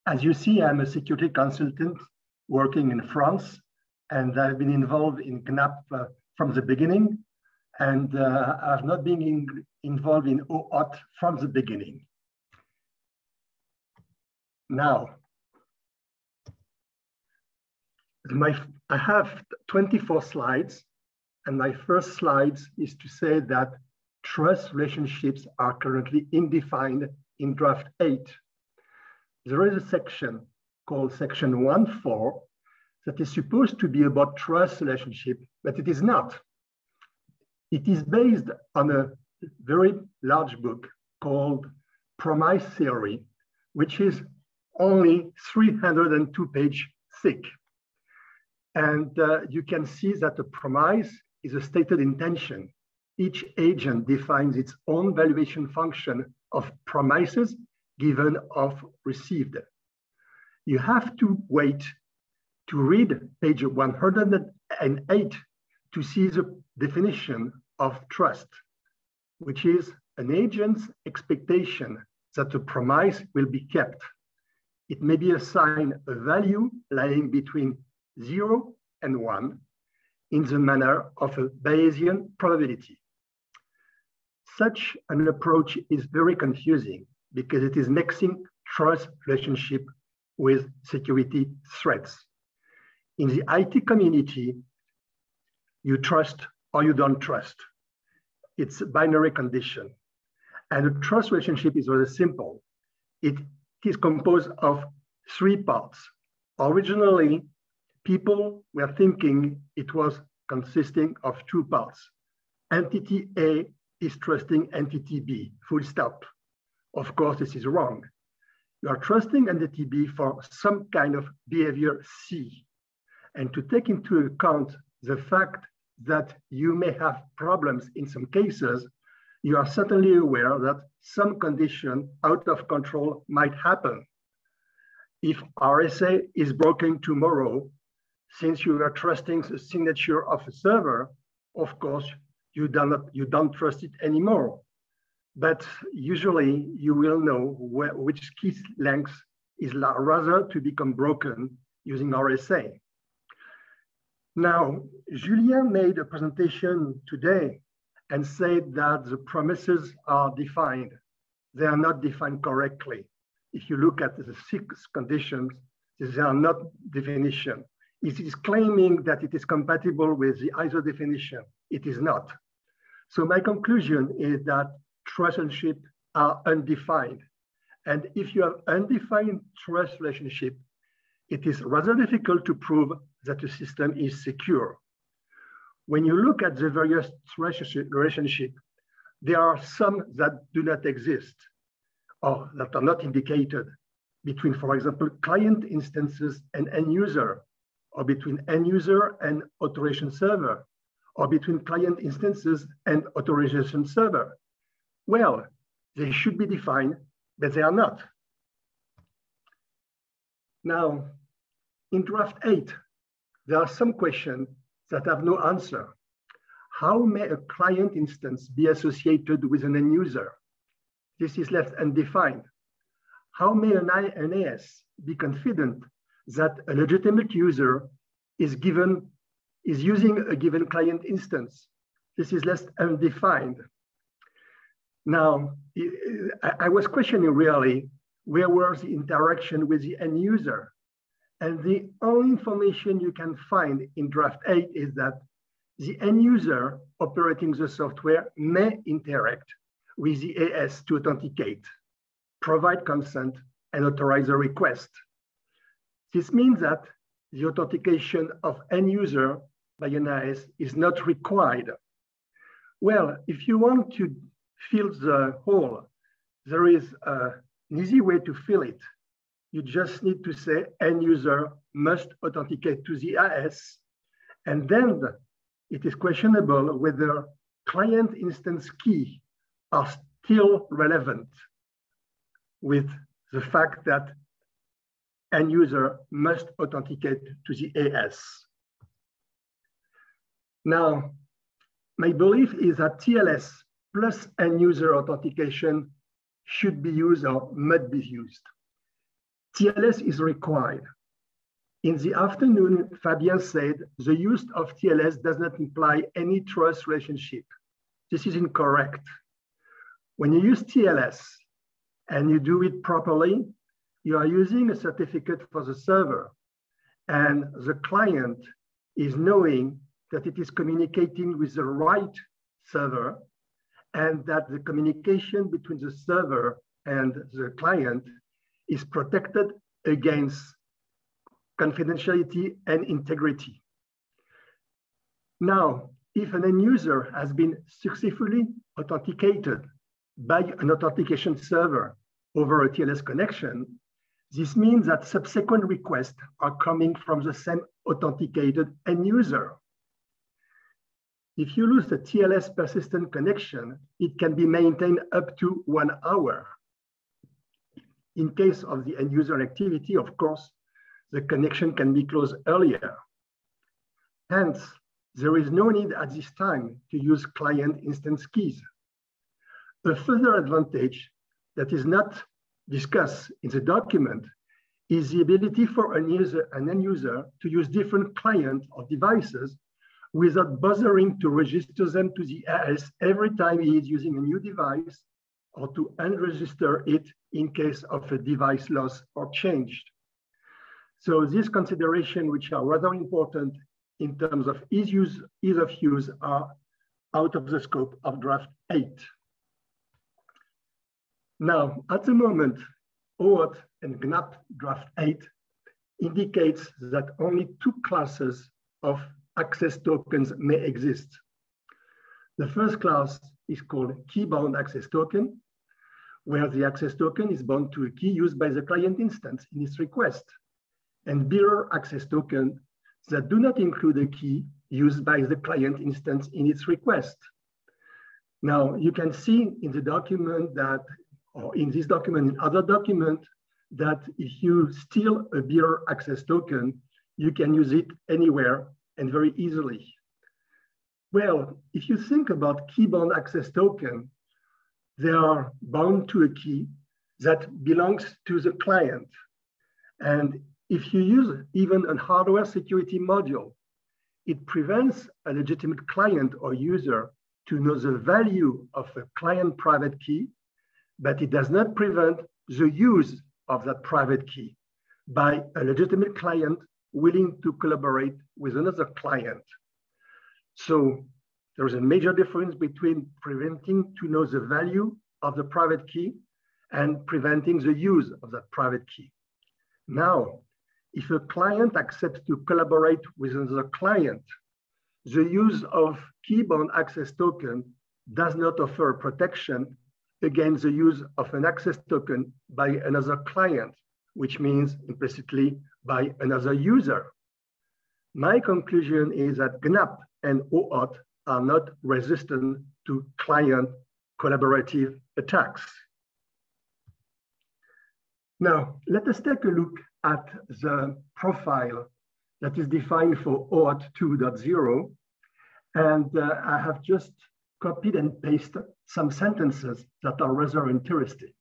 As you see, I'm a security consultant working in France, and I've been involved in GNAP from the beginning, and I've not been involved in OAuth from the beginning. Now, I have 24 slides, and my first slide is to say that trust relationships are currently undefined in draft 8. There is a section called section 1.4 that is supposed to be about trust relationship, but it is not. It is based on a very large book called Promise Theory, which is only 302 pages thick. And you can see that the promise is a stated intention. Each agent defines its own valuation function of promises given or received. You have to wait to read page 108 to see the definition of trust, which is an agent's expectation that the promise will be kept. It may be assigned a value lying between 0 and 1 in the manner of a Bayesian probability. Such an approach is very confusing because it is mixing trust relationship with security threats. In the IT community, you trust or you don't trust. It's a binary condition. And a trust relationship is very simple. It is composed of 3 parts. Originally, people were thinking it was consisting of 2 parts. Entity A is trusting entity B, full stop. Of course, this is wrong. You are trusting entity B for some kind of behavior C. And to take into account the fact that you may have problems in some cases, you are certainly aware that some condition out of control might happen. If RSA is broken tomorrow, since you are trusting the signature of a server, of course, you don't trust it anymore. But usually you will know which key length is rather to become broken using RSA. Now, Julien made a presentation today and said that the promises are defined. They are not defined correctly. If you look at the 6 conditions, these are not definition. It is claiming that it is compatible with the ISO definition. It is not. So my conclusion is that trust relationships are undefined. And if you have undefined trust relationship, it is rather difficult to prove that the system is secure. When you look at the various relationship, there are some that do not exist or that are not indicated between, for example, client instances and end user, or between end user and authorization server, or between client instances and authorization server. Well, they should be defined, but they are not. Now, in draft 8, there are some questions that have no answer. How may a client instance be associated with an end user? This is left undefined. How may an AS be confident that a legitimate user is using a given client instance? This is left undefined. Now, I was questioning really, where was the interaction with the end user? And the only information you can find in draft 8 is that the end user operating the software may interact with the AS to authenticate, provide consent, and authorize a request. This means that the authentication of end user by an AS is not required. Well, if you want to fill the hole, there is an easy way to fill it. You just need to say end user must authenticate to the AS, and then it is questionable whether client instance key are still relevant with the fact that end user must authenticate to the AS. Now, my belief is that TLS plus end user authentication should be used or must be used. TLS is required. In the afternoon, Fabien said, the use of TLS does not imply any trust relationship. This is incorrect. When you use TLS and you do it properly, you are using a certificate for the server, and the client is knowing that it is communicating with the right server, and that the communication between the server and the client is protected against confidentiality and integrity. Now, if an end user has been successfully authenticated by an authentication server over a TLS connection, this means that subsequent requests are coming from the same authenticated end user. If you lose the TLS persistent connection, it can be maintained up to 1 hour. In case of the end user activity, of course, the connection can be closed earlier. Hence, there is no need at this time to use client instance keys. A further advantage that is not discussed in the document is the ability for an end user to use different clients or devices without bothering to register them to the AS every time he is using a new device, or to unregister it in case of a device loss or changed. So these considerations, which are rather important in terms of ease of use, are out of the scope of draft 8. Now, at the moment, OAuth and GNAP draft 8 indicates that only 2 classes of access tokens may exist. The first class is called key-bound access token, where the access token is bound to a key used by the client instance in its request, and bearer access tokens that do not include a key used by the client instance in its request. Now, you can see in the document that, or in this document, in other documents, that if you steal a bearer access token, you can use it anywhere and very easily. Well, if you think about key-bound access token, they are bound to a key that belongs to the client. And if you use even a hardware security module, it prevents a legitimate client or user to know the value of a client private key, but it does not prevent the use of that private key by a legitimate client willing to collaborate with another client. So there's a major difference between preventing to know the value of the private key and preventing the use of that private key. Now, if a client accepts to collaborate with another client, the use of key-bound access token does not offer protection against the use of an access token by another client, which means implicitly by another user. My conclusion is that GNAP and OAuth are not resistant to client collaborative attacks. Now, let us take a look at the profile that is defined for OAuth 2.0. And I have just copied and pasted some sentences that are rather interesting.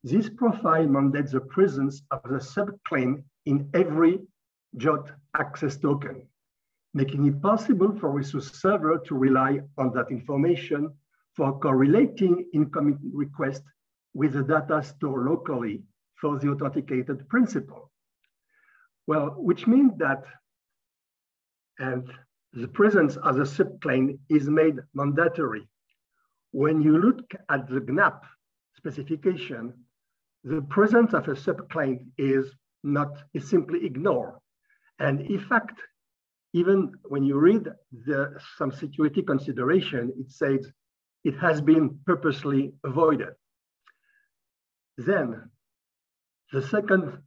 This profile mandates the presence of the subclaim in every JOT access token, making it possible for resource server to rely on that information for correlating incoming requests with the data stored locally for the authenticated principal. Well, which means that, and the presence of the subclaim is made mandatory. When you look at the GNAP specification, the presence of a subclaim is simply ignored. And in fact, even when you read some security consideration, it says it has been purposely avoided. Then the second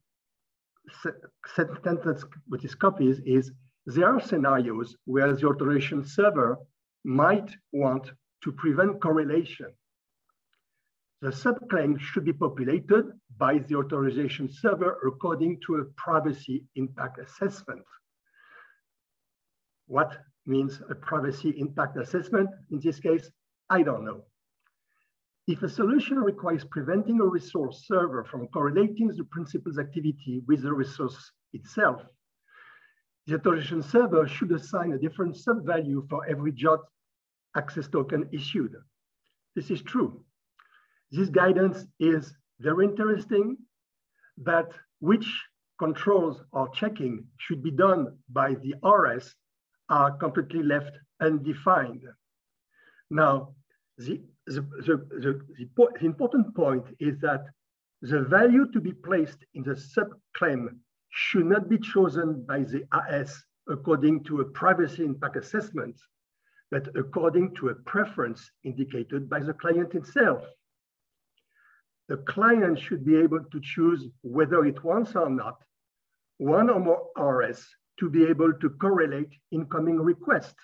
sentence which is copied is, there are scenarios where the authorization server might want to prevent correlation. The subclaim should be populated by the authorization server according to a privacy impact assessment. What means a privacy impact assessment in this case? I don't know. If a solution requires preventing a resource server from correlating the principal's activity with the resource itself, the authorization server should assign a different sub-value for every JOT access token issued. This is true. This guidance is very interesting, but which controls or checking should be done by the RS are completely left undefined. Now, the important point is that the value to be placed in the subclaim should not be chosen by the AS according to a privacy impact assessment, but according to a preference indicated by the client itself. The client should be able to choose whether it wants or not one or more RS to be able to correlate incoming requests.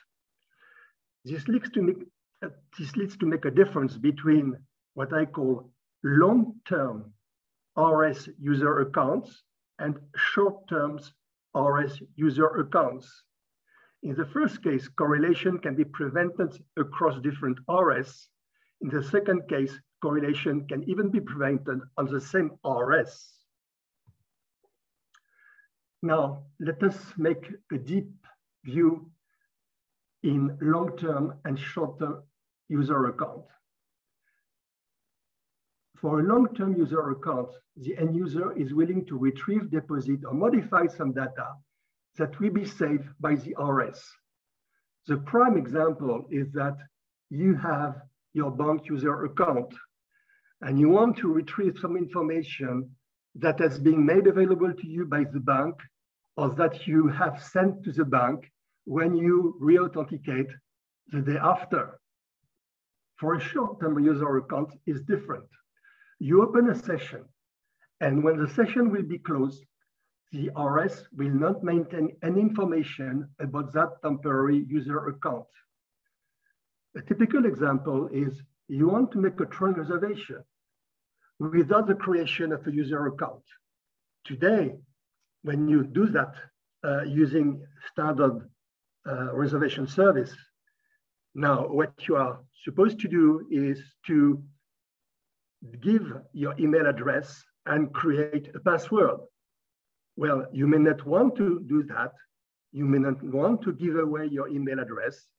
This leads to make a difference between what I call long-term RS user accounts and short-term RS user accounts. In the first case, correlation can be prevented across different RS. In the second case, correlation can even be prevented on the same RS. Now, let us make a deep view in long-term and short-term user account. For a long-term user account, the end user is willing to retrieve, deposit, or modify some data that will be saved by the RS. The prime example is that you have your bank user account and you want to retrieve some information that has been made available to you by the bank or that you have sent to the bank when you re-authenticate the day after. For a short-term user account, it's different. You open a session, and when the session will be closed, the RS will not maintain any information about that temporary user account. A typical example is you want to make a train reservation without the creation of a user account. Today, when you do that using standard reservation service, now what you are supposed to do is to give your email address and create a password. Well, you may not want to do that. You may not want to give away your email address.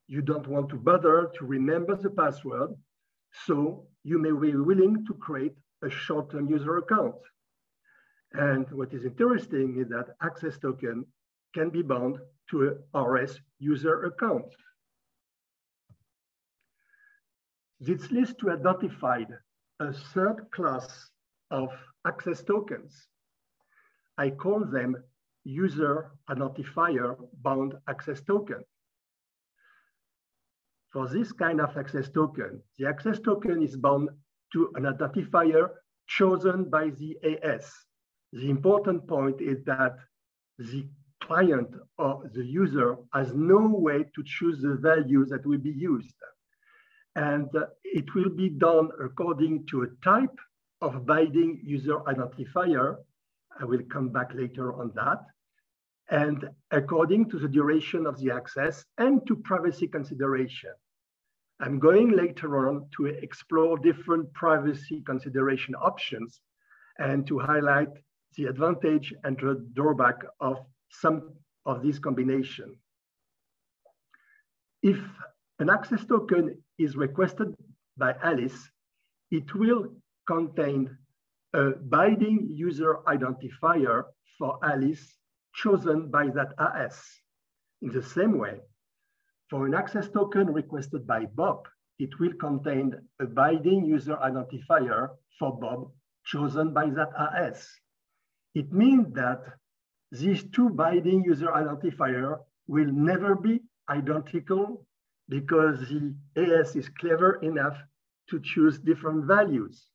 You don't want to bother to remember the password. So you may be willing to create a short-term user account. And what is interesting is that access token can be bound to a RS user account. This leads to identify a third class of access tokens. I call them user-identifier-bound access token. For this kind of access token, the access token is bound to an identifier chosen by the AS. The important point is that the client or the user has no way to choose the values that will be used. And it will be done according to a type of binding user identifier. I will come back later on that. And according to the duration of the access and to privacy consideration. I'm going later on to explore different privacy consideration options and to highlight the advantage and the drawback of some of these combinations. If an access token is requested by Alice, it will contain a binding user identifier for Alice chosen by that AS. In the same way, for an access token requested by Bob, it will contain a binding user identifier for Bob chosen by that AS. It means that these two binding user identifiers will never be identical because the AS is clever enough to choose different values.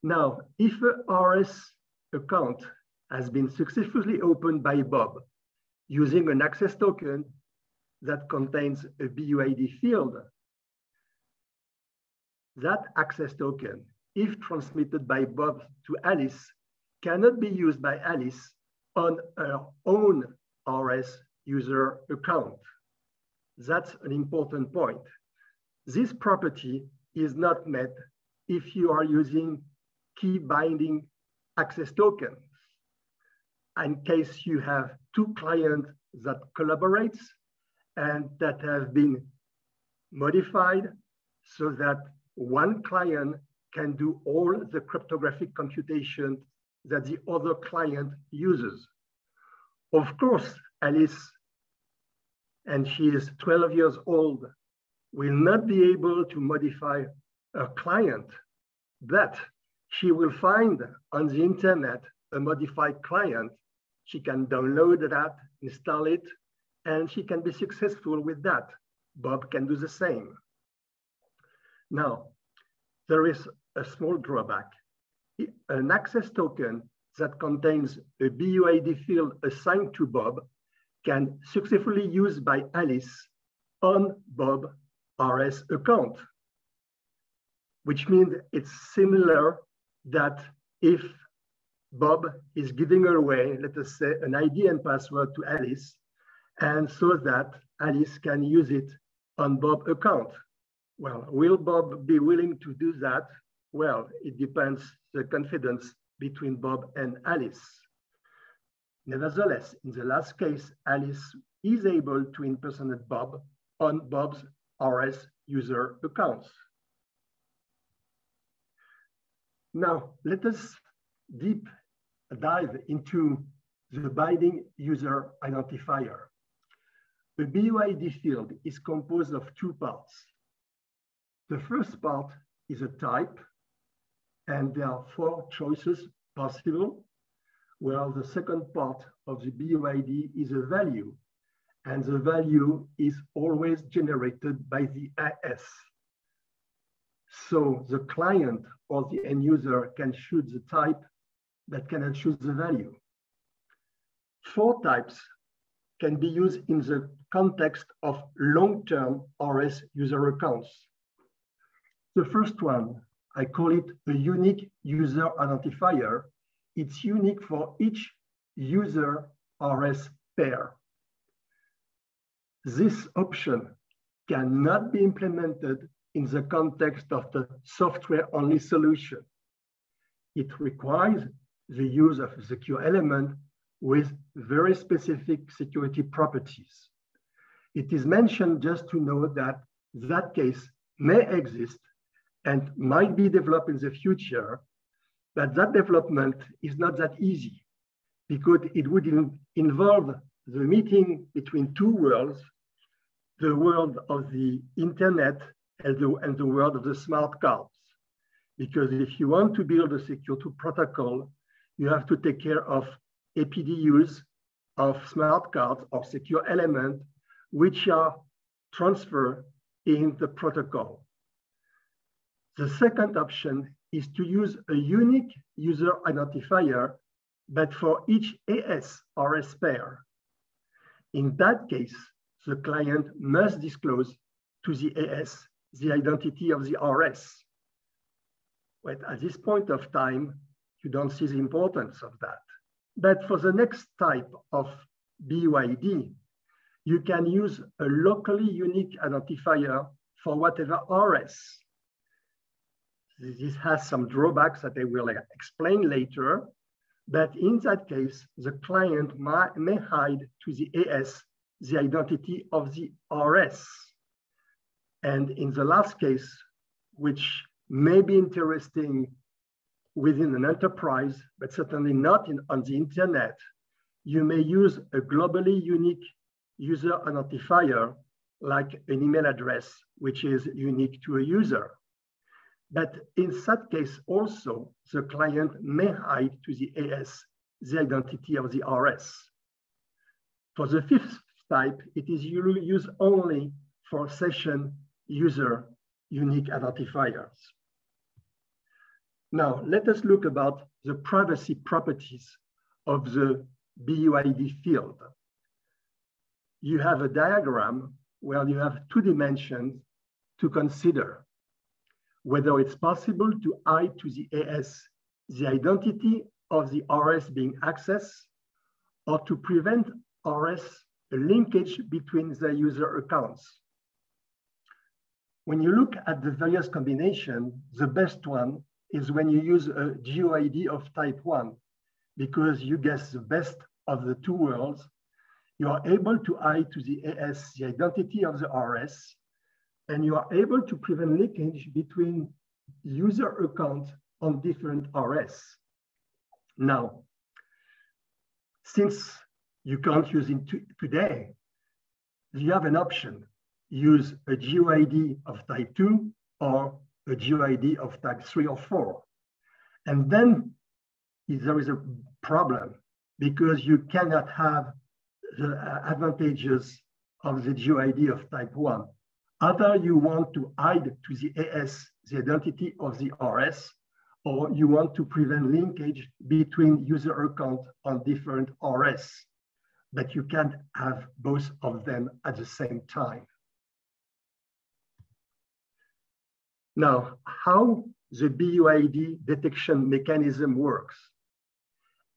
Now, if a RS account has been successfully opened by Bob using an access token that contains a BUID field, that access token, if transmitted by Bob to Alice, cannot be used by Alice on her own RS user account. That's an important point. This property is not met if you are using key binding access tokens. In case you have two clients that collaborate and that have been modified so that one client can do all the cryptographic computation that the other client uses. Of course, Alice, and she is 12 years old, will not be able to modify her client, but she will find on the internet a modified client. She can download that, install it, and she can be successful with that. Bob can do the same. Now, there is a small drawback. An access token that contains a BUID field assigned to Bob can successfully used by Alice on Bob RS account, which means it's similar that if Bob is giving away, let us say, an ID and password to Alice, and so that Alice can use it on Bob's account. Well, will Bob be willing to do that? Well, it depends the confidence between Bob and Alice. Nevertheless, in the last case, Alice is able to impersonate Bob on Bob's RS user accounts. Now, let us deep dive into the binding user identifier. The BUID field is composed of two parts. The first part is a type, and there are 4 choices possible, while the second part of the BUID is a value, and the value is always generated by the AS. So the client or the end user can choose the type, but cannot choose the value. 4 types can be used in the context of long-term RS user accounts. The first one, I call it a unique user identifier. It's unique for each user RS pair. This option cannot be implemented in the context of the software-only solution. It requires the use of a secure element with very specific security properties. It is mentioned just to know that that case may exist and might be developed in the future, but that development is not that easy because it would involve the meeting between 2 worlds, the world of the internet and the world of the smart cards. Because if you want to build a security protocol, you have to take care of APDUs, of smart cards, or secure elements, which are transferred in the protocol. The second option is to use a unique user identifier, but for each AS-RS pair. In that case, the client must disclose to the AS the identity of the RS. But at this point of time, you don't see the importance of that. But for the next type of BUID, you can use a locally unique identifier for whatever RS. This has some drawbacks that I will explain later, but in that case, the client may hide to the AS the identity of the RS. And in the last case, which may be interesting within an enterprise, but certainly not on the internet, you may use a globally unique user identifier like an email address, which is unique to a user. But in that case also, the client may hide to the AS the identity of the RS. For the 5th type, it is used only for session user unique identifiers. Now, let us look about the privacy properties of the BUID field. You have a diagram where you have 2 dimensions to consider. Whether it's possible to hide to the AS the identity of the RS being accessed, or to prevent RS a linkage between the user accounts. When you look at the various combinations, the best one is when you use a GUID of type 1, because you guess the best of the two worlds. You are able to hide to the AS the identity of the RS, and you are able to prevent leakage between user accounts on different RS. Now, since you can't use it today, you have an option. Use a GUID of type 2 or a GUID of type 3 or 4. And then there is a problem, because you cannot have the advantages of the GUID of type 1. Either you want to hide to the AS the identity of the RS, or you want to prevent linkage between user accounts on different RS, but you can't have both of them at the same time. Now, how the BUID detection mechanism works.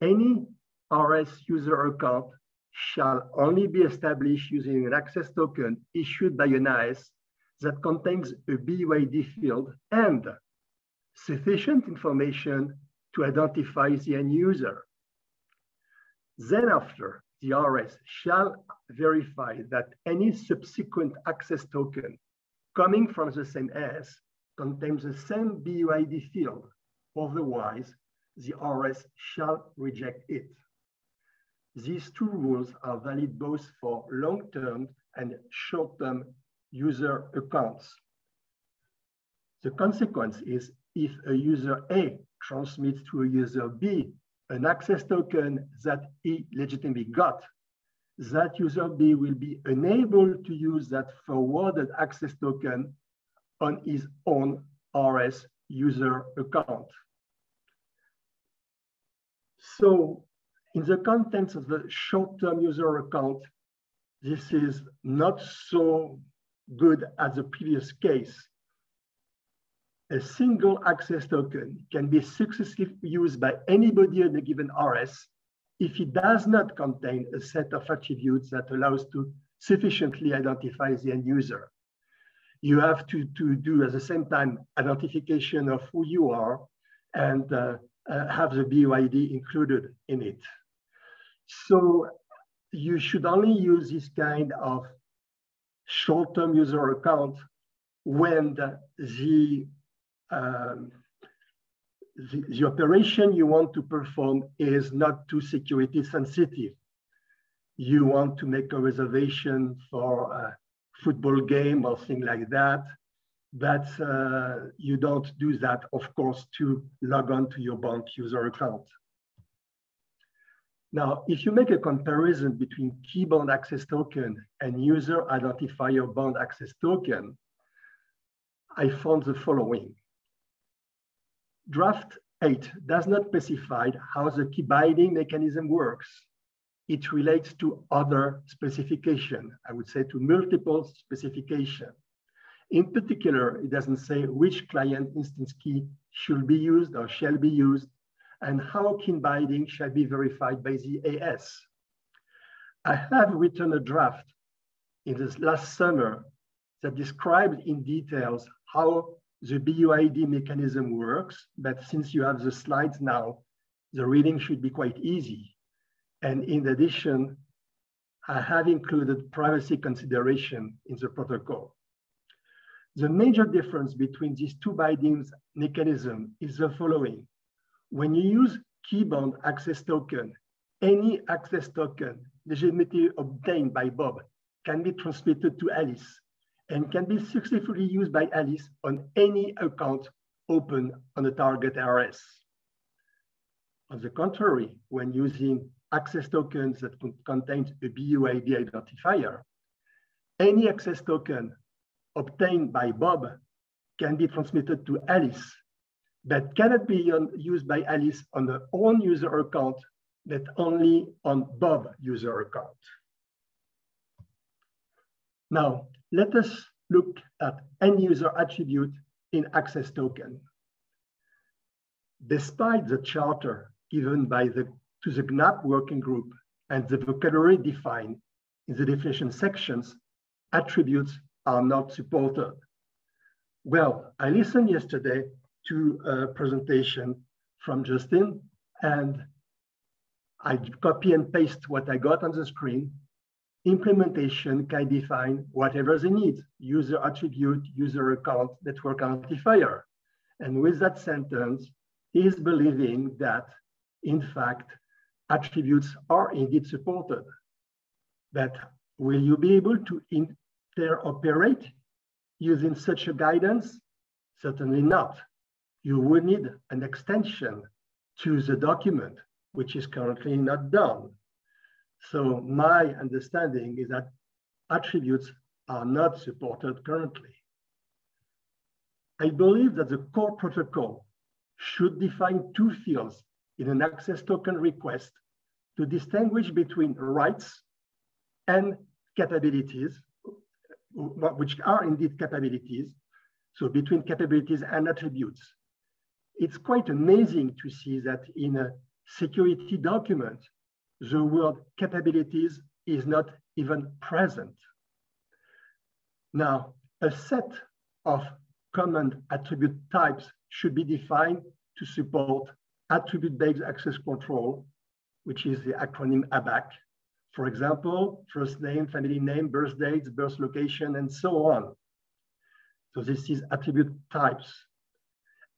Any RS user account shall only be established using an access token issued by an AS that contains a BUID field and sufficient information to identify the end user. Then after, the RS shall verify that any subsequent access token coming from the same AS contains the same BUID field. Otherwise, the RS shall reject it. These two rules are valid both for long-term and short-term user accounts. The consequence is if a user A transmits to a user B an access token that he legitimately got, that user B will be unable to use that forwarded access token on his own RS user account. So in the context of the short-term user account, this is not so good as the previous case. A single access token can be successfully used by anybody in a given RS if it does not contain a set of attributes that allows to sufficiently identify the end user. You have to do at the same time identification of who you are and have the BUID included in it. So you should only use this kind of short-term user account when the operation you want to perform is not too security sensitive. You want to make a reservation for a football game or thing like that, but you don't do that, of course, to log on to your bank user account. Now, if you make a comparison between key-bound access token and user-identifier-bound access token, I found the following. Draft 8 does not specify how the keybinding mechanism works. It relates to other specification, I would say to multiple specification. In particular, it doesn't say which client instance key should be used or shall be used, and how keybinding shall be verified by the AS. I have written a draft in this last summer that describes in details how the BUID mechanism works, but since you have the slides now, the reading should be quite easy. And in addition, I have included privacy consideration in the protocol. The major difference between these two binding mechanisms is the following. When you use key-bound access token, any access token legitimately obtained by Bob can be transmitted to Alice and can be successfully used by Alice on any account open on the target RS. On the contrary, when using access tokens that contain a BUID identifier, any access token obtained by Bob can be transmitted to Alice, but cannot be used by Alice on her own user account, but only on Bob user account. Now, let us look at end user attribute in access token. Despite the charter given by to the GNAP working group and the vocabulary defined in the definition sections, attributes are not supported. Well, I listened yesterday to a presentation from Justin, and I copy and paste what I got on the screen. Implementation can define whatever they need: user attribute, user account, network identifier. And with that sentence, he is believing that, in fact, attributes are indeed supported. But will you be able to interoperate using such a guidance? Certainly not. You would need an extension to the document, which is currently not done. So my understanding is that attributes are not supported currently. I believe that the core protocol should define two fields in an access token request to distinguish between rights and capabilities, which are indeed capabilities, so between capabilities and attributes. It's quite amazing to see that in a security document, the word capabilities is not even present. Now, a set of common attribute types should be defined to support attribute-based access control, which is the acronym ABAC. For example, first name, family name, birth dates, birth location, and so on. So this is attribute types.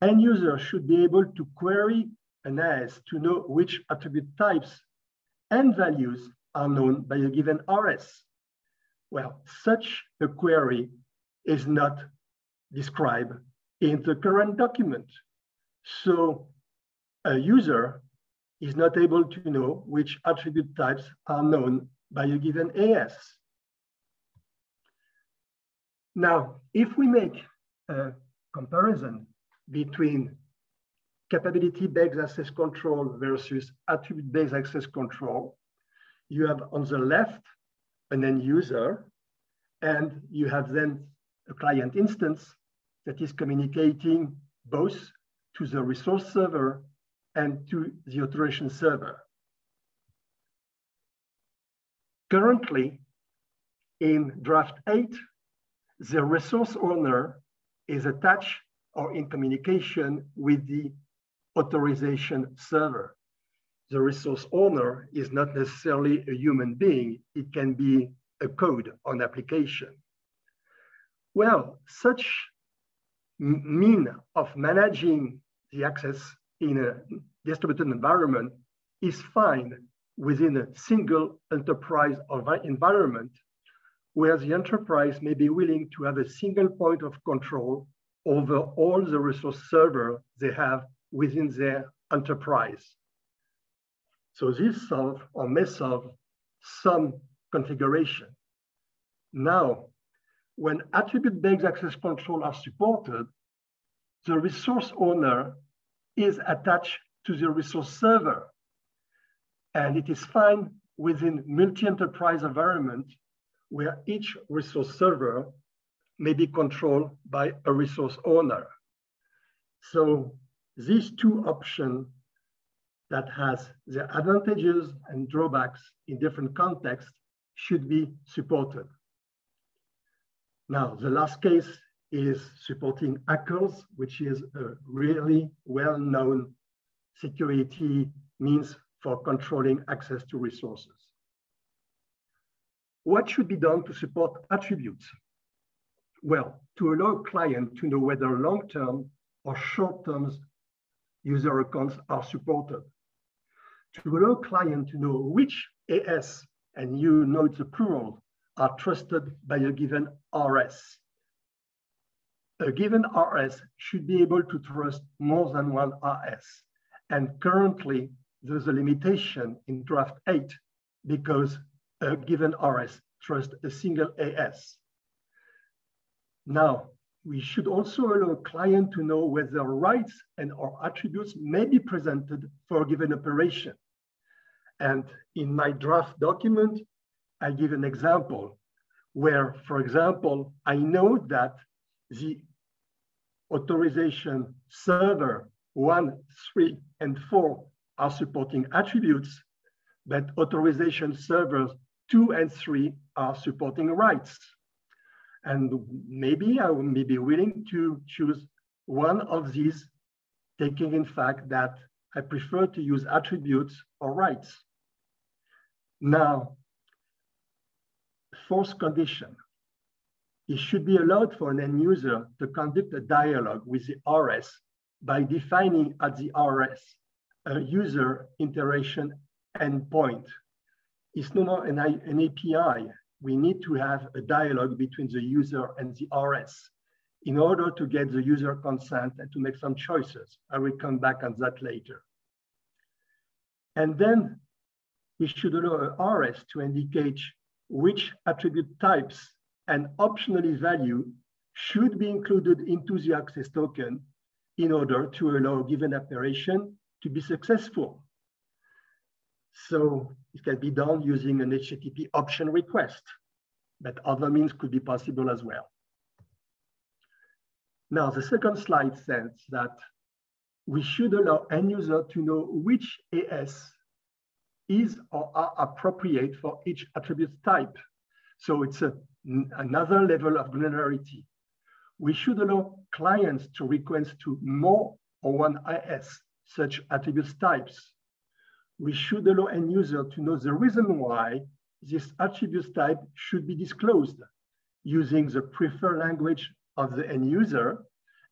End user should be able to query an AS to know which attribute types and values are known by a given RS. Well, such a query is not described in the current document. So a user is not able to know which attribute types are known by a given AS. Now, if we make a comparison between capability-based access control versus attribute-based access control, you have on the left an end user, and you have then a client instance that is communicating both to the resource server and to the authorization server. Currently, in draft 8, the resource owner is attached or in communication with the authorization server. The resource owner is not necessarily a human being. It can be a code on application. Well, such mean of managing the access in a distributed environment is fine within a single enterprise environment, where the enterprise may be willing to have a single point of control over all the resource server they have within their enterprise. So this solves or may solve some configuration. Now, when attribute-based access control are supported, the resource owner is attached to the resource server. And it is fine within multi-enterprise environment where each resource server may be controlled by a resource owner. So these two options that has their advantages and drawbacks in different contexts should be supported. Now, the last case is supporting ACLs, which is a really well-known security means for controlling access to resources. What should be done to support attributes? Well, to allow a client to know whether long-term or short-term user accounts are supported. To allow a client to know which AS, and you know it's a plural, are trusted by a given RS. A given RS should be able to trust more than one RS. And currently, there's a limitation in draft 8 because a given RS trusts a single AS. Now, we should also allow a client to know whether rights and or attributes may be presented for a given operation. And in my draft document, I give an example where, for example, I know that the authorization server 1, 3, and 4 are supporting attributes, but authorization servers 2 and 3 are supporting rights. And maybe I may be willing to choose one of these, taking in fact that I prefer to use attributes or rights. Now, fourth condition, it should be allowed for an end user to conduct a dialogue with the RS by defining at the RS a user interaction endpoint. It's no more an API. We need to have a dialogue between the user and the RS in order to get the user consent and to make some choices. I will come back on that later. And then we should allow a RS to indicate which attribute types and optionally value should be included into the access token in order to allow a given operation to be successful. So it can be done using an HTTP option request, but other means could be possible as well. Now, the second slide says that we should allow end user to know which AS is or are appropriate for each attribute type. So it's another level of granularity. We should allow clients to request to more or one AS, such attribute types. We should allow end user to know the reason why this attribute type should be disclosed using the preferred language of the end user.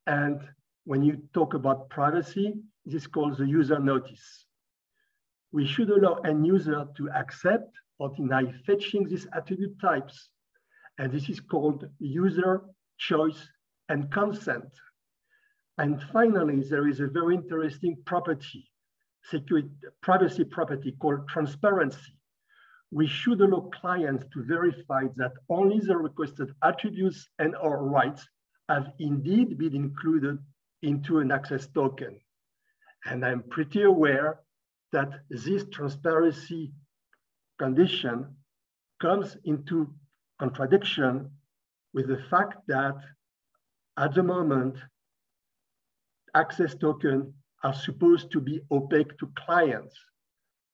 And when you talk about privacy, this is called the user notice. We should allow end user to accept or deny fetching these attribute types. And this is called user choice and consent. And finally, there is a very interesting property, privacy property called transparency. We should allow clients to verify that only the requested attributes and or rights have indeed been included into an access token. And I'm pretty aware that this transparency condition comes into contradiction with the fact that at the moment, access tokens are supposed to be opaque to clients.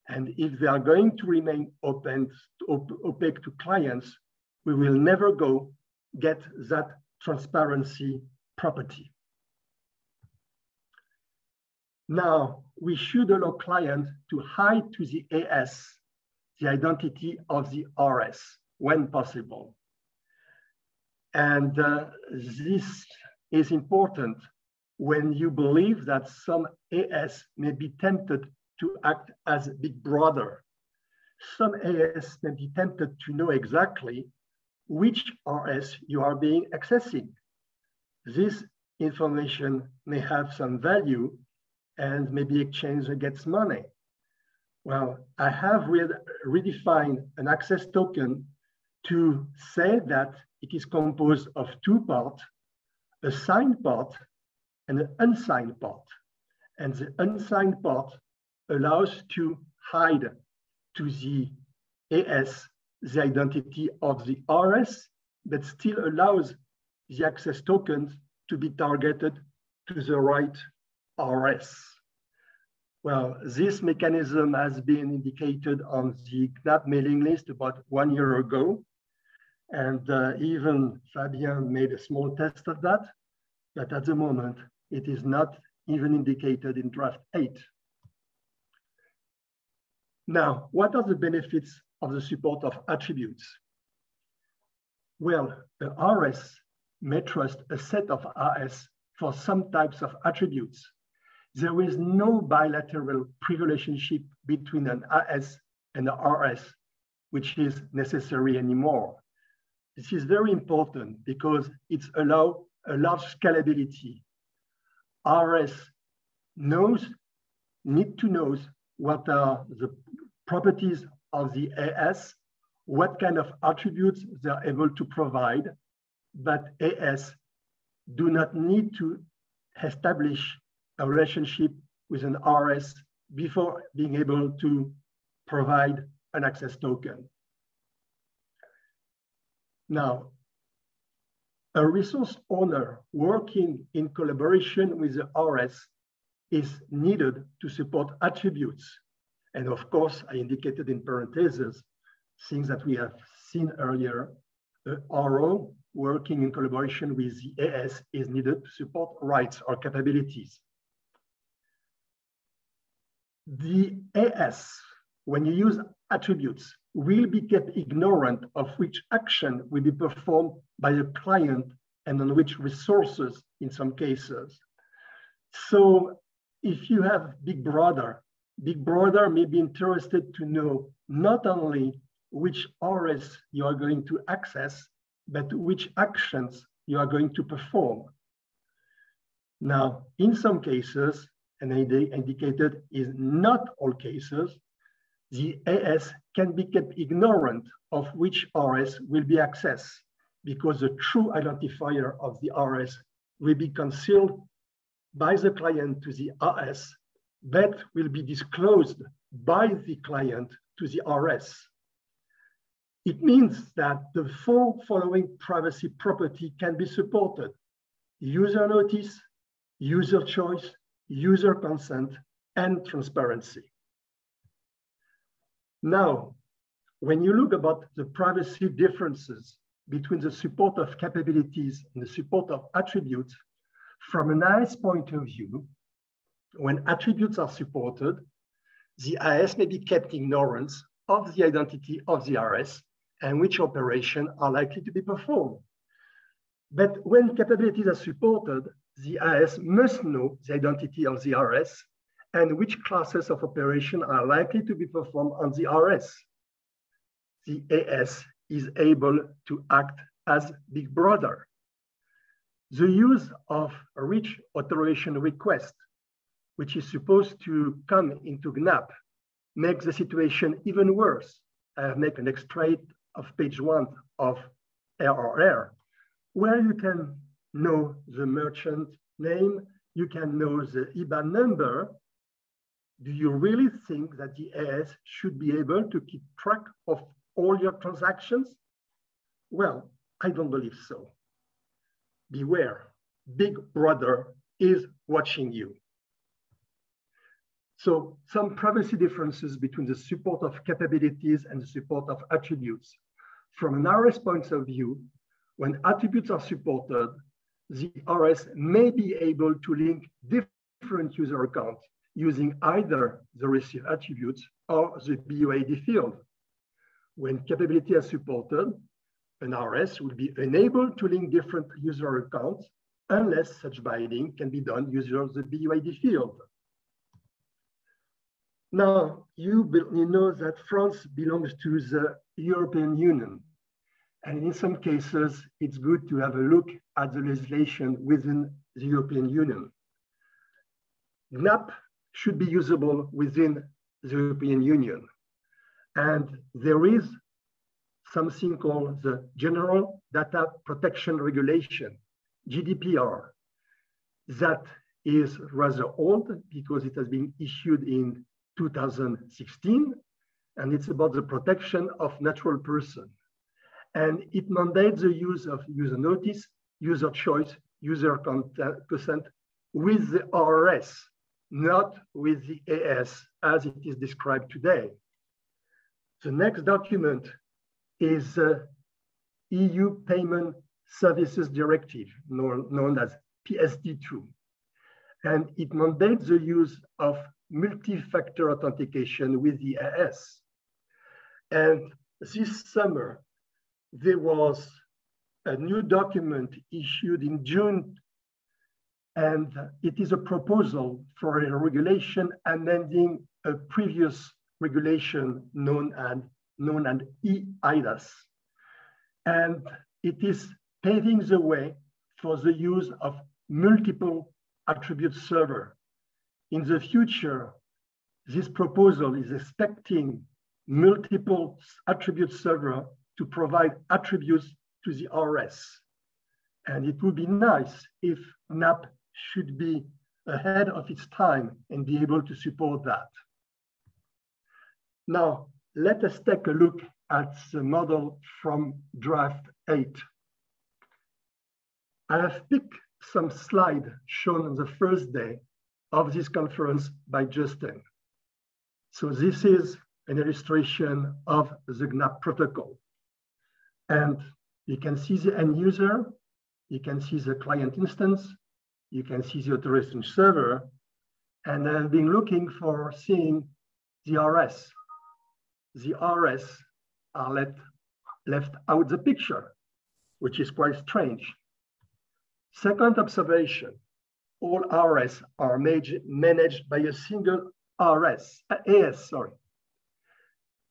And if they are going to remain opaque to clients, we will never get that transparency property. Now, we should allow clients to hide to the AS the identity of the RS when possible. And this is important when you believe that some AS may be tempted to act as big brother. Some AS may be tempted to know exactly which RS you are being accessing. This information may have some value and may be exchanged against money. Well, I have redefined an access token to say that it is composed of two parts, a signed part and an unsigned part. And the unsigned part allows to hide to the AS the identity of the RS, but still allows the access tokens to be targeted to the right RS. Well, this mechanism has been indicated on the GNAP mailing list about 1 year ago. And even Fabien made a small test of that, but at the moment, it is not even indicated in draft 8. Now, what are the benefits of the support of attributes? Well, the RS may trust a set of RS for some types of attributes. There is no bilateral pre-relationship between an AS and an RS, which is necessary anymore. This is very important because it allows a large scalability. RS need to know what are the properties of the AS, what kind of attributes they're able to provide, but AS do not need to establish a relationship with an RS before being able to provide an access token. Now, a resource owner working in collaboration with the RS is needed to support attributes. And of course, I indicated in parentheses things that we have seen earlier, RO working in collaboration with the AS is needed to support rights or capabilities. The AS, when you use attributes, will be kept ignorant of which action will be performed by a client and on which resources in some cases. So if you have Big Brother may be interested to know not only which RS you are going to access, but which actions you are going to perform. Now, in some cases, and I indicated is not all cases, the AS can be kept ignorant of which RS will be accessed because the true identifier of the RS will be concealed by the client to the AS, but will be disclosed by the client to the RS. It means that the four following privacy property can be supported: user notice, user choice, user consent, and transparency. Now, when you look about the privacy differences between the support of capabilities and the support of attributes, from an AS point of view, when attributes are supported, the AS may be kept ignorant of the identity of the RS and which operations are likely to be performed. But when capabilities are supported, the AS must know the identity of the RS and which classes of operation are likely to be performed on the RS. The AS is able to act as Big Brother. The use of a rich authorization request, which is supposed to come into GNAP, makes the situation even worse. I have made an extract of page 1 of RRR, where you can know the merchant name, you can know the IBAN number. Do you really think that the AS should be able to keep track of all your transactions? Well, I don't believe so. Beware, Big Brother is watching you. So some privacy differences between the support of capabilities and the support of attributes. From an RS point of view, when attributes are supported, the RS may be able to link different user accounts using either the received attributes or the BUID field. When capability is supported, an RS will be unable to link different user accounts unless such binding can be done using the BUID field. Now, you know that France belongs to the European Union. And in some cases, it's good to have a look at the legislation within the European Union. GNAP should be usable within the European Union. And there is something called the General Data Protection Regulation, GDPR, that is rather old because it has been issued in 2016, and it's about the protection of natural person. And it mandates the use of user notice, user choice, user consent with the RS, not with the AS as it is described today. The next document is EU Payment Services Directive, known as PSD2. And it mandates the use of multi-factor authentication with the AS. And this summer, there was a new document issued in June, and it is a proposal for a regulation amending a previous regulation known as eIDAS. And it is paving the way for the use of multiple attribute server. In the future, this proposal is expecting multiple attribute server to provide attributes to the RS. And it would be nice if GNAP should be ahead of its time and be able to support that. Now, let us take a look at the model from draft 8. I have picked some slides shown on the first day of this conference by Justin. So this is an illustration of the GNAP protocol. And You can see the end user, you can see the client instance, you can see the authorization server, and I've been looking for seeing the RS. The RS are left out the picture, which is quite strange. Second observation, all RS are managed by a single AS,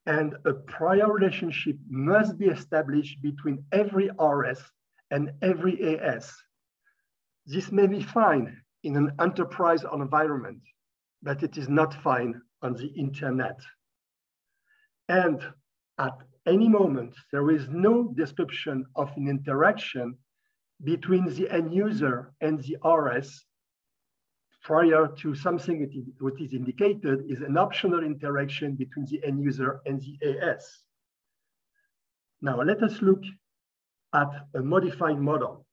and a prior relationship must be established between every RS and every AS. This may be fine in an enterprise environment, but it is not fine on the internet. And at any moment, there is no description of an interaction between the end user and the RS prior to something what is indicated is an optional interaction between the end user and the AS. Now let us look at a modified model.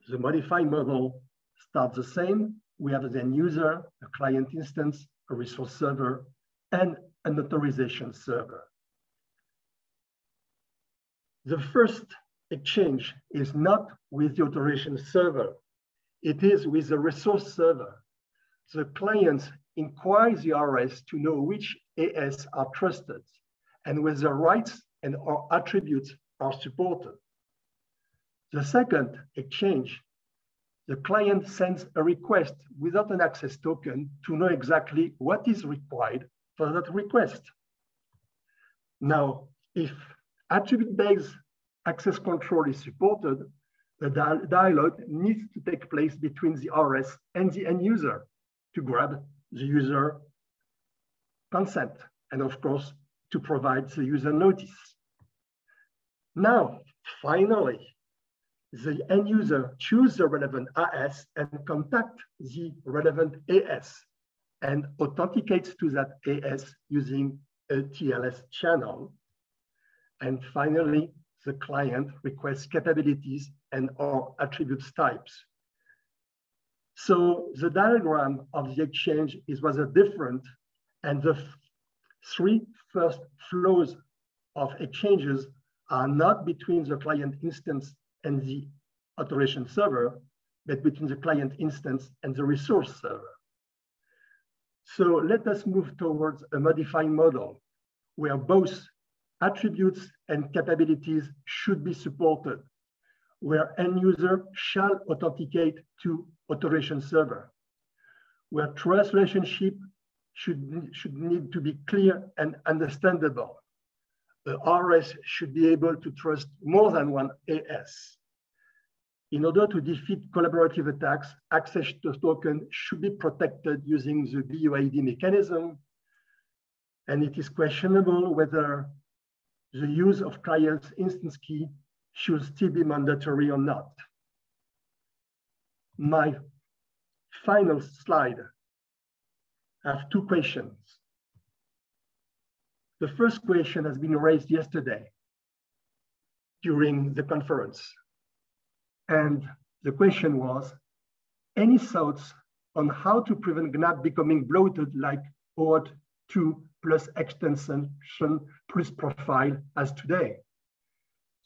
The modified model starts the same. We have an end user, a client instance, a resource server, and an authorization server. The first exchange is not with the authorization server. It is with the resource server. The client inquires the RS to know which AS are trusted and whether rights and or attributes are supported. The second exchange, the client sends a request without an access token to know exactly what is required for that request. Now, if attribute-based access control is supported, the dialogue needs to take place between the RS and the end user to grab the user consent and, of course, to provide the user notice. Now, finally, the end user chooses the relevant AS and contact the relevant AS and authenticates to that AS using a TLS channel. And finally, the client requests capabilities and or attributes types. So the diagram of the exchange is rather different, and the three first flows of exchanges are not between the client instance and the authorization server, but between the client instance and the resource server. So let us move towards a modified model where both attributes and capabilities should be supported, where end user shall authenticate to authorization server, where trust relationship should need to be clear and understandable. The RS should be able to trust more than one AS. In order to defeat collaborative attacks, access to token should be protected using the BUID mechanism, and it is questionable whether the use of client's instance key should still be mandatory or not. My final slide, I have two questions. The first question has been raised yesterday during the conference. And the question was, any thoughts on how to prevent GNAP becoming bloated like OAuth 2 plus extension plus profile as today?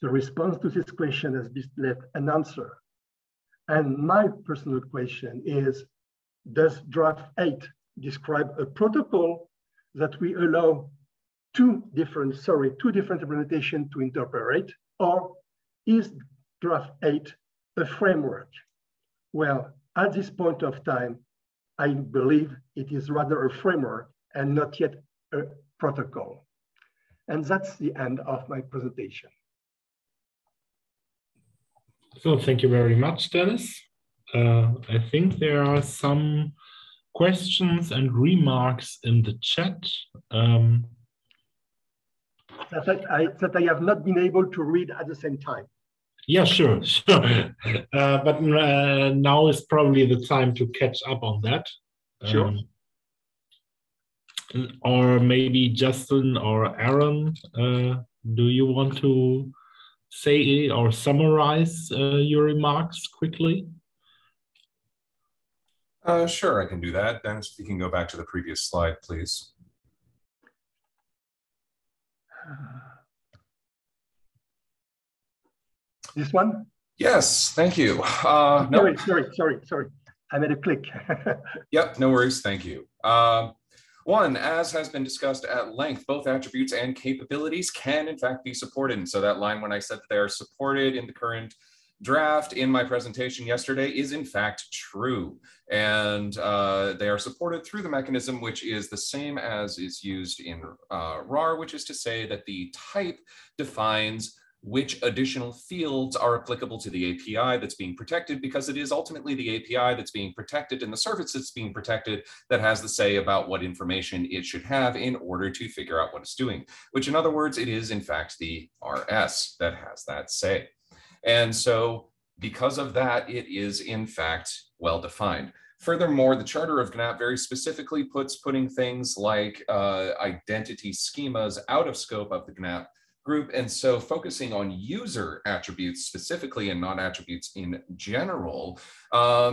The response to this question has been left unanswered. And my personal question is, does draft 8 describe a protocol that we allow two different implementations to interpret, or is draft 8 a framework? Well, at this point of time, I believe it is rather a framework and not yet a protocol. And that's the end of my presentation. So thank you very much, Denis. I think there are some questions and remarks in the chat. That I have not been able to read at the same time. Yeah, sure. But now is probably the time to catch up on that. Sure. Or maybe Justin or Aaron, do you want to say or summarize your remarks quickly? Sure, I can do that. Dennis, if you can go back to the previous slide, please. This one? Yes, thank you. Sorry. I made a click. Yep, no worries, thank you. One, as has been discussed at length, both attributes and capabilities can in fact be supported. And so that line when I said that they are supported in the current draft in my presentation yesterday is in fact true. And they are supported through the mechanism, which is the same as is used in RAR, which is to say that the type defines which additional fields are applicable to the API that's being protected, because it is ultimately the API that's being protected and the service that's being protected that has the say about what information it should have in order to figure out what it's doing, which in other words, it is in fact the RS that has that say. And so because of that, it is in fact well-defined. Furthermore, the Charter of GNAP very specifically putting things like identity schemas out of scope of the GNAP group. And so focusing on user attributes specifically and not attributes in general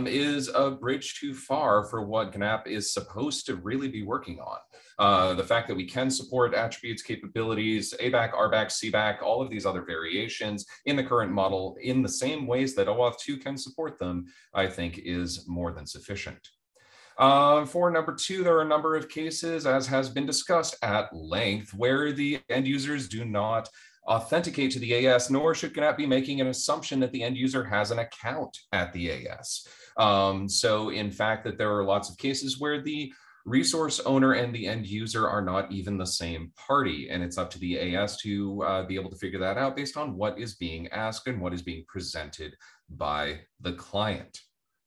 is a bridge too far for what GNAP is supposed to really be working on. The fact that we can support attributes, capabilities, ABAC, RBAC, CBAC, all of these other variations in the current model in the same ways that OAuth 2 can support them, I think is more than sufficient. For number two, there are a number of cases, as has been discussed at length, where the end users do not authenticate to the AS, nor should GNAP be making an assumption that the end user has an account at the AS. So in fact, that there are lots of cases where the resource owner and the end user are not even the same party, and it's up to the AS to be able to figure that out based on what is being asked and what is being presented by the client.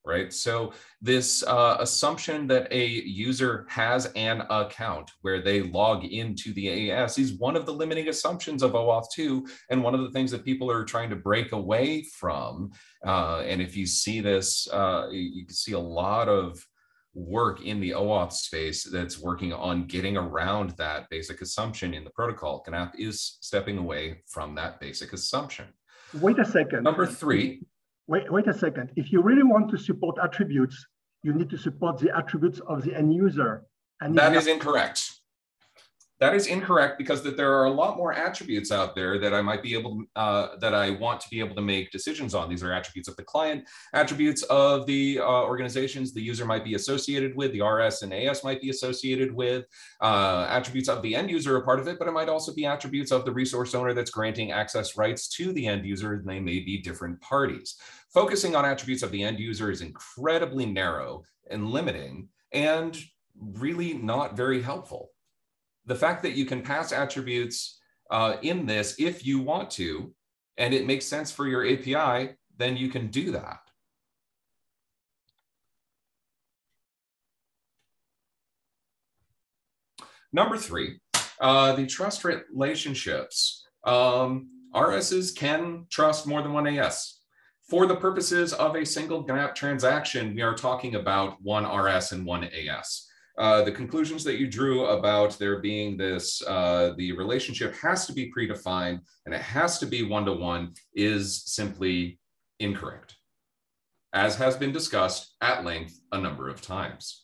Right, so this assumption that a user has an account where they log into the AS is one of the limiting assumptions of OAuth 2, and one of the things that people are trying to break away from. And if you see this, you can see a lot of work in the OAuth space that's working on getting around that basic assumption in the protocol. GNAP is stepping away from that basic assumption. Wait a second. Number three. Wait a second. If you really want to support attributes, you need to support the attributes of the end user. And that is incorrect. That is incorrect, because that there are a lot more attributes out there that I might be able that I want to be able to make decisions on. These are attributes of the client, attributes of the organizations the user might be associated with, the RS and AS might be associated with, attributes of the end user are part of it, but it might also be attributes of the resource owner that's granting access rights to the end user, and they may be different parties. Focusing on attributes of the end user is incredibly narrow and limiting and really not very helpful. The fact that you can pass attributes in this if you want to, and it makes sense for your API, then you can do that. Number three, the trust relationships. RSs can trust more than one AS. For the purposes of a single GNAP transaction, we are talking about one RS and one AS. The conclusions that you drew about there being this, the relationship has to be predefined and it has to be one-to-one is simply incorrect, as has been discussed at length a number of times.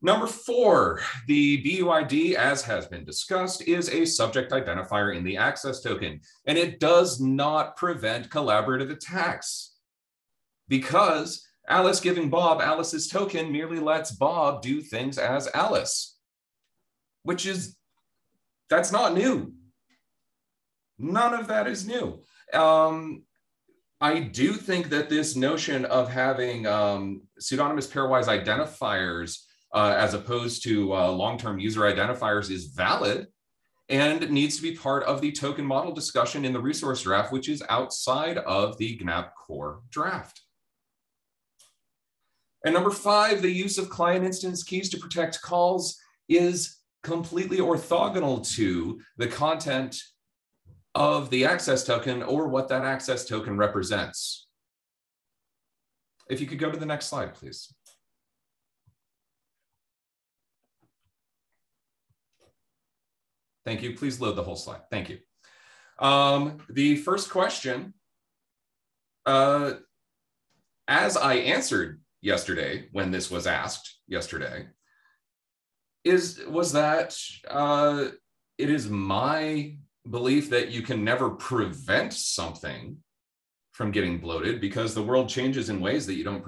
Number four, the BUID, as has been discussed, is a subject identifier in the access token, and it does not prevent collaborative attacks, because Alice giving Bob Alice's token merely lets Bob do things as Alice, which is, that's not new. None of that is new. I do think that this notion of having pseudonymous pairwise identifiers as opposed to long-term user identifiers is valid and needs to be part of the token model discussion in the resource draft, which is outside of the GNAP core draft. And number five, the use of client instance keys to protect calls is completely orthogonal to the content of the access token or what that access token represents. If you could go to the next slide, please. Thank you. Please load the whole slide. Thank you. The first question, as I answered yesterday when this was asked yesterday, was that it is my belief that you can never prevent something from getting bloated because the world changes in ways that you don't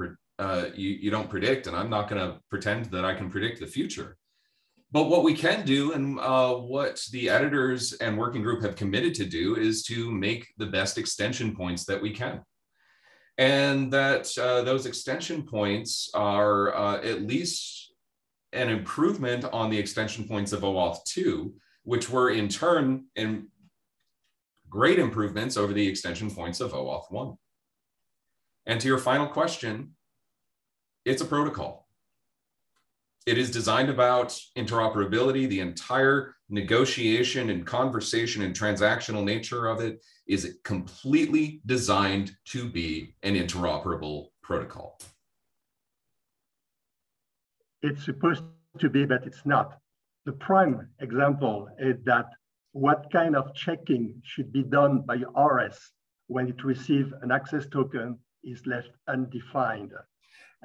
predict, and I'm not going to pretend that I can predict the future. But what we can do, and what the editors and working group have committed to do, is to make the best extension points that we can. And that those extension points are at least an improvement on the extension points of OAuth 2, which were in turn in great improvements over the extension points of OAuth 1. And to your final question, it's a protocol. It is designed about interoperability. The entire negotiation and conversation and transactional nature of it is completely designed to be an interoperable protocol. It's supposed to be, but it's not. The prime example is that what kind of checking should be done by RS when it receives an access token is left undefined.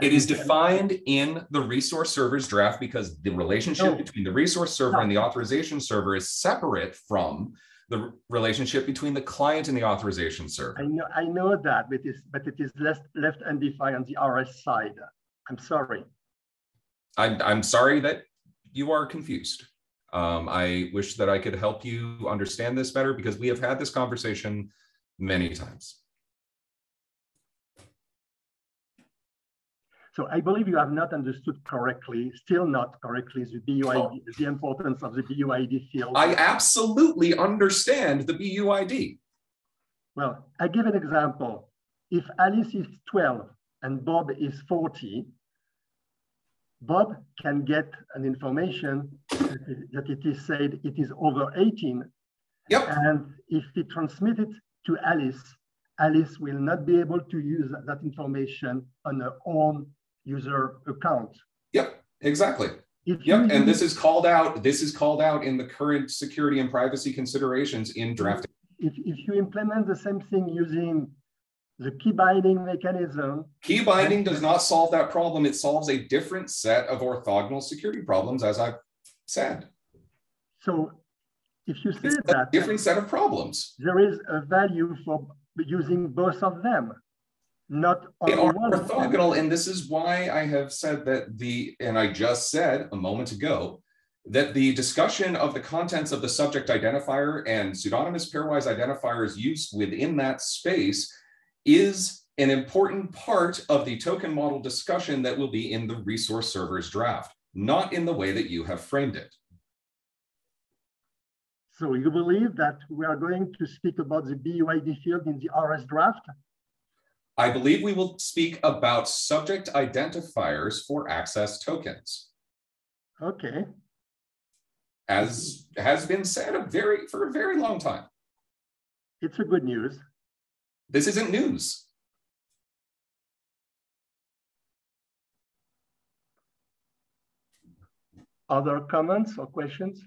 It is defined in the resource server's draft because the relationship between the resource server and the authorization server is separate from the relationship between the client and the authorization server. I know that, but it is left undefined on the RS side. I'm sorry. I'm sorry that you are confused. I wish that I could help you understand this better because we have had this conversation many times. So I believe you have not understood correctly, still not correctly, the BUID, the importance of the BUID field. I absolutely understand the BUID. Well, I give an example. If Alice is 12 and Bob is 40, Bob can get an information that it is said it is over 18. Yep. And if he transmits it to Alice, Alice will not be able to use that information on her own user account. Yep, exactly. Yep, and this is called out. This is called out in the current security and privacy considerations in drafting. If you implement the same thing using the key binding mechanism. Key binding does not solve that problem. It solves a different set of orthogonal security problems, as I've said. So if you say it's that, a different set of problems. There is a value for using both of them. Not they are orthogonal, and this is why I have said that and I just said a moment ago, that the discussion of the contents of the subject identifier and pseudonymous pairwise identifiers used within that space is an important part of the token model discussion that will be in the resource server's draft, not in the way that you have framed it. So you believe that we are going to speak about the BUID field in the RS draft? I believe we will speak about subject identifiers for access tokens. Okay. As has been said for a very long time. It's a good news. This isn't news. Other comments or questions?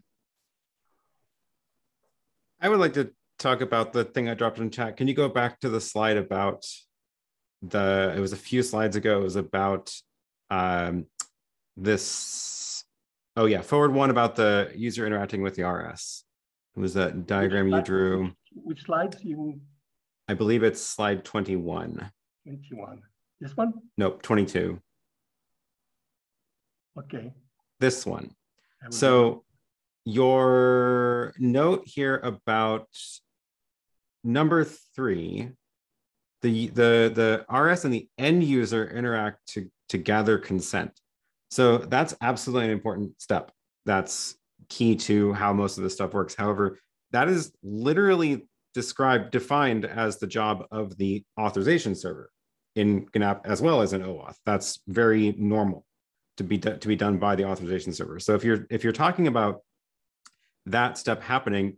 I would like to talk about the thing I dropped in chat. Can you go back to the slide about it was a few slides ago, it was about this, oh yeah, forward one about the user interacting with the RS. It was that diagram you drew. Which slides you? I believe it's slide 21. 21. This one? Nope, 22. Okay. This one. So your note here about number 3, the RS and the end user interact to gather consent. So that's absolutely an important step. That's key to how most of this stuff works. However, that is literally defined as the job of the authorization server in GNAP as well as in OAuth. That's very normal to be done by the authorization server. So if you're talking about that step happening,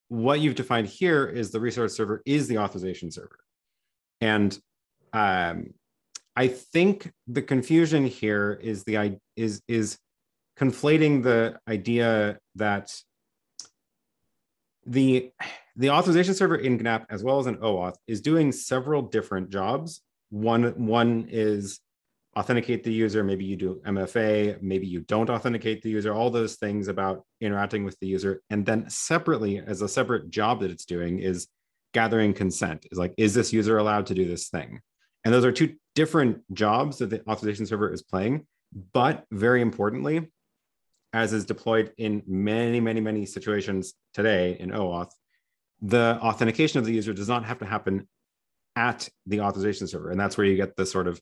what you've defined here is the resource server is the authorization server. And I think the confusion here is conflating the idea that the authorization server in GNAP as well as in OAuth is doing several different jobs. One is authenticate the user, maybe you do MFA, maybe you don't authenticate the user, all those things about interacting with the user. And then separately, as a separate job that it's doing, is gathering consent. Is like, is this user allowed to do this thing? And those are two different jobs that the authorization server is playing. But very importantly, as is deployed in many, many, many situations today in OAuth, the authentication of the user does not have to happen at the authorization server. And that's where you get the sort of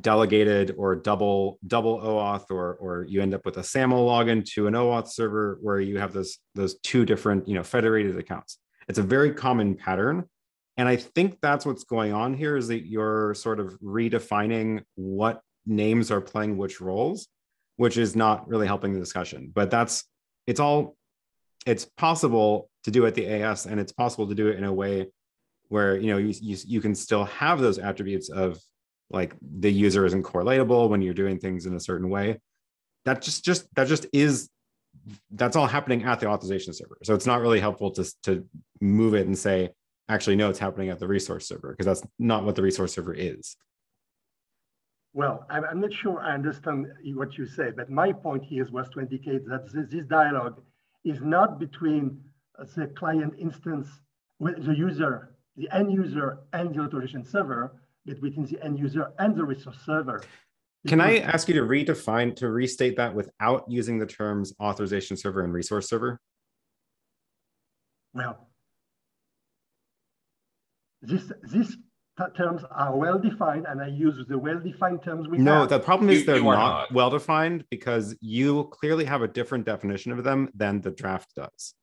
delegated or double OAuth, or you end up with a SAML login to an OAuth server where you have those two different, federated accounts. It's a very common pattern. And I think that's what's going on here, is that you're sort of redefining what names are playing which roles, which is not really helping the discussion. But it's possible to do at the AS, and it's possible to do it in a way where you can still have those attributes of, like, the user isn't correlatable when you're doing things in a certain way. That's all happening at the authorization server. So it's not really helpful to move it and say, actually, no, it's happening at the resource server, because that's not what the resource server is. Well, I'm not sure I understand what you say, but my point here was to indicate that this dialogue is not between the client instance with the user, the end user, and the authorization server, but between the end user and the resource server. Can I ask you to restate that without using the terms authorization server and resource server? Well, these terms are well-defined, and I use the well-defined terms we have. No, the problem is they're not well-defined, because you clearly have a different definition of them than the draft does.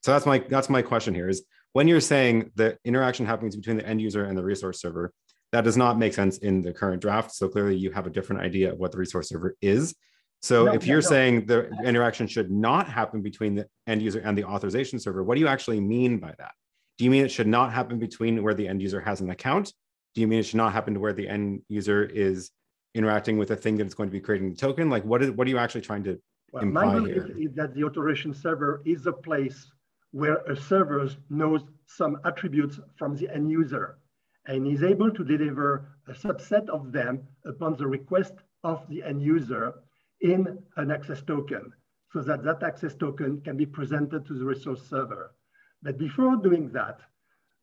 So that's my question here, is when you're saying the interaction happens between the end user and the resource server, that does not make sense in the current draft. So clearly you have a different idea of what the resource server is. So if you're saying the interaction should not happen between the end user and the authorization server, what do you actually mean by that? Do you mean it should not happen between where the end user has an account? Do you mean it should not happen to where the end user is interacting with a thing that is going to be creating the token? Like, what are you actually trying to imply my belief here? is that the authorization server is a place where a server knows some attributes from the end user and is able to deliver a subset of them upon the request of the end user in an access token, so that that access token can be presented to the resource server. But before doing that,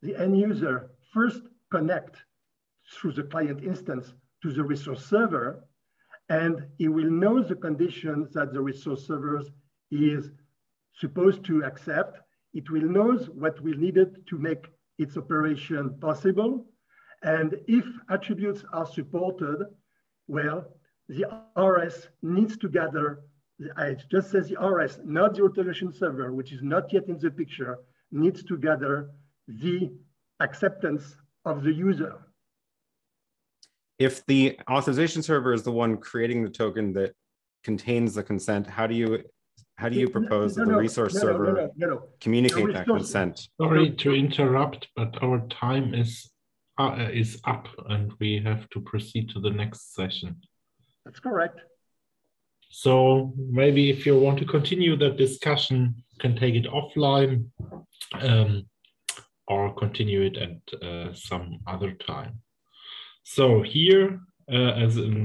the end user first connect through the client instance to the resource server, and he will know the conditions that the resource server is supposed to accept. It will know what will needed to make its operation possible. And if attributes are supported, well, the RS needs to gather, I just said the RS, not the authorization server, which is not yet in the picture, needs to gather the acceptance of the user. If the authorization server is the one creating the token that contains the consent, how do you propose that the resource server communicate that consent? Sorry to interrupt, but our time is up, and we have to proceed to the next session. That's correct. So maybe if you want to continue that discussion, you can take it offline or continue it at some other time. So here, as in